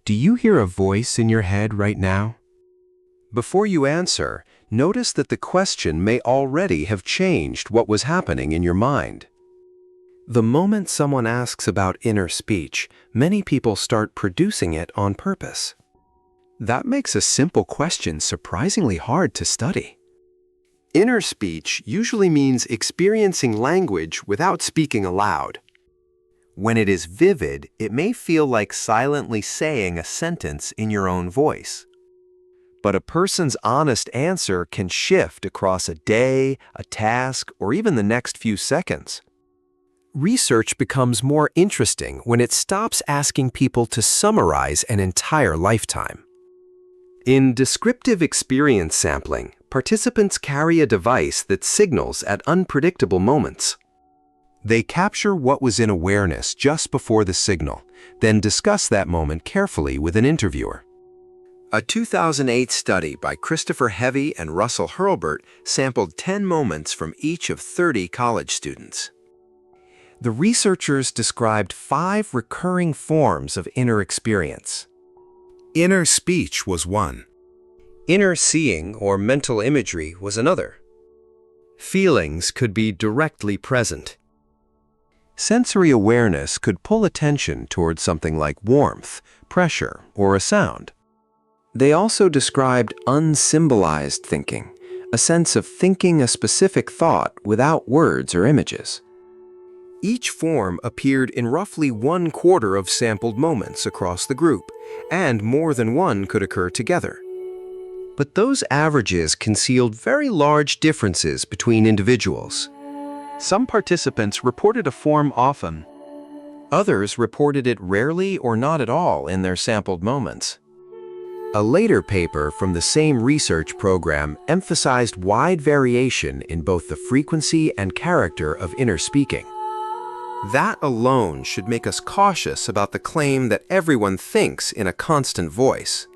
Do you hear a voice in your head right now? Before you answer, notice that the question may already have changed what was happening in your mind. The moment someone asks about inner speech, many people start producing it on purpose. That makes a simple question surprisingly hard to study. Inner speech usually means experiencing language without speaking aloud. When it is vivid, it may feel like silently saying a sentence in your own voice. But a person's honest answer can shift across a day, a task, or even the next few seconds. Research becomes more interesting when it stops asking people to summarize an entire lifetime. In descriptive experience sampling, participants carry a device that signals at unpredictable moments. They capture what was in awareness just before the signal, then discuss that moment carefully with an interviewer. A 2008 study by Christopher Heavy and Russell Hurlburt sampled 10 moments from each of 30 college students. The researchers described 5 recurring forms of inner experience. Inner speech was one. Inner seeing or mental imagery was another. Feelings could be directly present. Sensory awareness could pull attention towards something like warmth, pressure, or a sound. They also described unsymbolized thinking, a sense of thinking a specific thought without words or images. Each form appeared in roughly 1/4 of sampled moments across the group, and more than one could occur together. But those averages concealed very large differences between individuals. Some participants reported a form often. Others reported it rarely or not at all in their sampled moments. A later paper from the same research program emphasized wide variation in both the frequency and character of inner speaking. That alone should make us cautious about the claim that everyone thinks in a constant voice.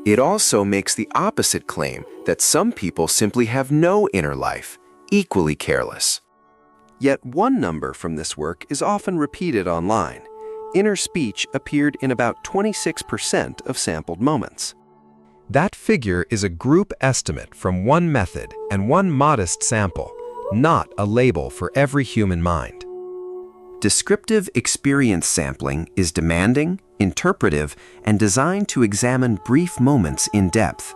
It also makes the opposite claim that some people simply have no inner life, equally careless. Yet one number from this work is often repeated online. Inner speech appeared in about 26% of sampled moments. That figure is a group estimate from one method and one modest sample, not a label for every human mind. Descriptive experience sampling is demanding, interpretive, and designed to examine brief moments in depth.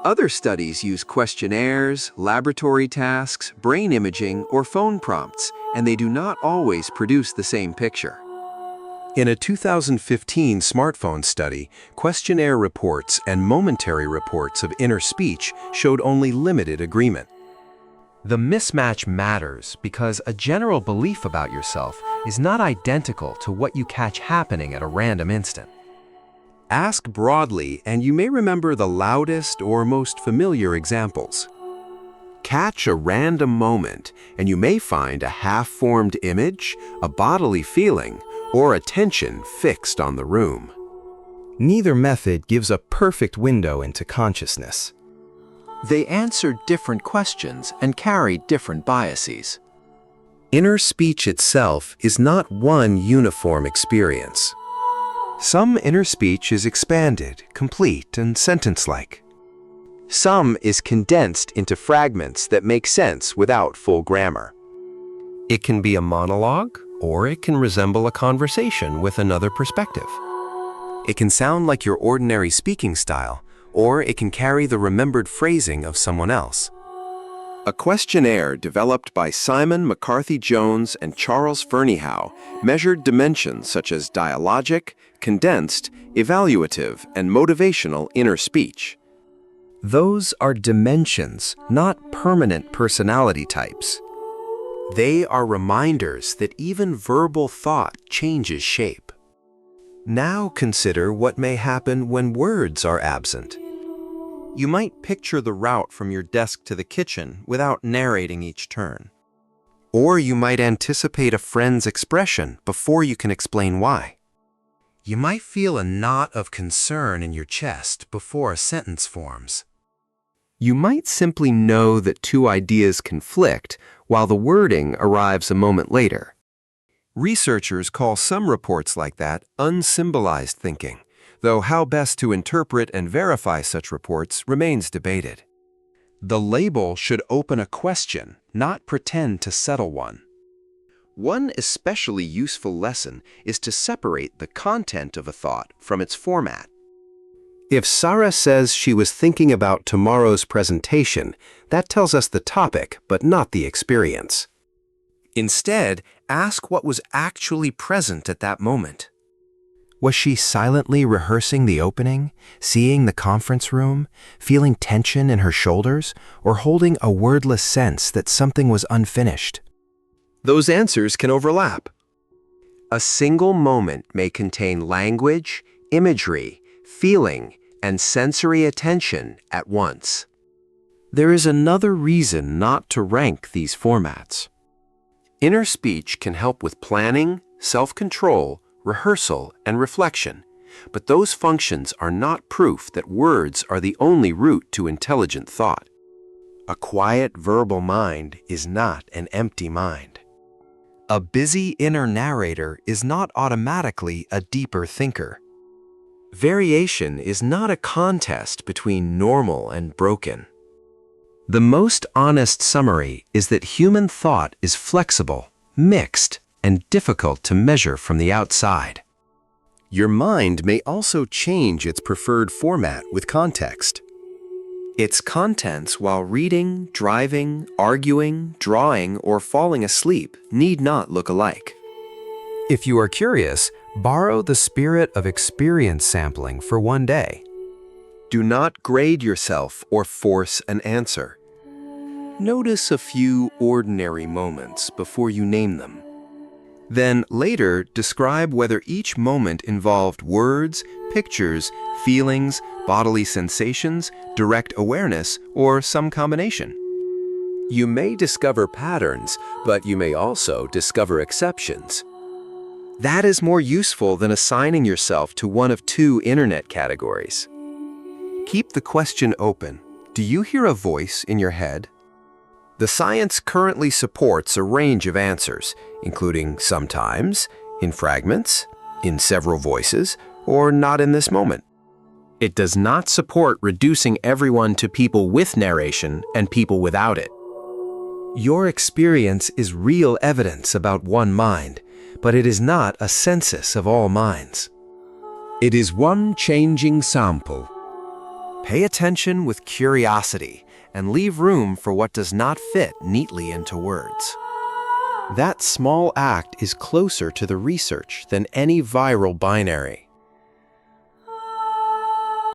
Other studies use questionnaires, laboratory tasks, brain imaging, or phone prompts, and they do not always produce the same picture. In a 2015 smartphone study, questionnaire reports and momentary reports of inner speech showed only limited agreement. The mismatch matters because a general belief about yourself is not identical to what you catch happening at a random instant. Ask broadly, and you may remember the loudest or most familiar examples. Catch a random moment, and you may find a half-formed image, a bodily feeling, or attention fixed on the room. Neither method gives a perfect window into consciousness. They answer different questions and carry different biases. Inner speech itself is not one uniform experience. Some inner speech is expanded, complete, and sentence-like. Some is condensed into fragments that make sense without full grammar. It can be a monologue, or it can resemble a conversation with another perspective. It can sound like your ordinary speaking style, or it can carry the remembered phrasing of someone else. A questionnaire developed by Simon McCarthy-Jones and Charles Fernyhough measured dimensions such as dialogic, condensed, evaluative, and motivational inner speech. Those are dimensions, not permanent personality types. They are reminders that even verbal thought changes shape. Now consider what may happen when words are absent. You might picture the route from your desk to the kitchen without narrating each turn. Or you might anticipate a friend's expression before you can explain why. You might feel a knot of concern in your chest before a sentence forms. You might simply know that two ideas conflict while the wording arrives a moment later. Researchers call some reports like that unsymbolized thinking, though how best to interpret and verify such reports remains debated. The label should open a question, not pretend to settle one. One especially useful lesson is to separate the content of a thought from its format. If Sarah says she was thinking about tomorrow's presentation, that tells us the topic, but not the experience. Instead, ask what was actually present at that moment. Was she silently rehearsing the opening, seeing the conference room, feeling tension in her shoulders, or holding a wordless sense that something was unfinished? Those answers can overlap. A single moment may contain language, imagery, feeling, and sensory attention at once. There is another reason not to rank these formats. Inner speech can help with planning, self-control, rehearsal, and reflection, but those functions are not proof that words are the only route to intelligent thought. A quiet verbal mind is not an empty mind. A busy inner narrator is not automatically a deeper thinker. Variation is not a contest between normal and broken. The most honest summary is that human thought is flexible, mixed, and difficult to measure from the outside. Your mind may also change its preferred format with context. Its contents while reading, driving, arguing, drawing, or falling asleep need not look alike. If you are curious, borrow the spirit of experience sampling for one day. Do not grade yourself or force an answer. Notice a few ordinary moments before you name them. Then later, describe whether each moment involved words, pictures, feelings, bodily sensations, direct awareness, or some combination. You may discover patterns, but you may also discover exceptions. That is more useful than assigning yourself to one of two internet categories. Keep the question open. Do you hear a voice in your head? The science currently supports a range of answers, including sometimes, in fragments, in several voices, or not in this moment. It does not support reducing everyone to people with narration and people without it. Your experience is real evidence about one mind, but it is not a census of all minds. It is one changing sample. Pay attention with curiosity and leave room for what does not fit neatly into words. That small act is closer to the research than any viral binary.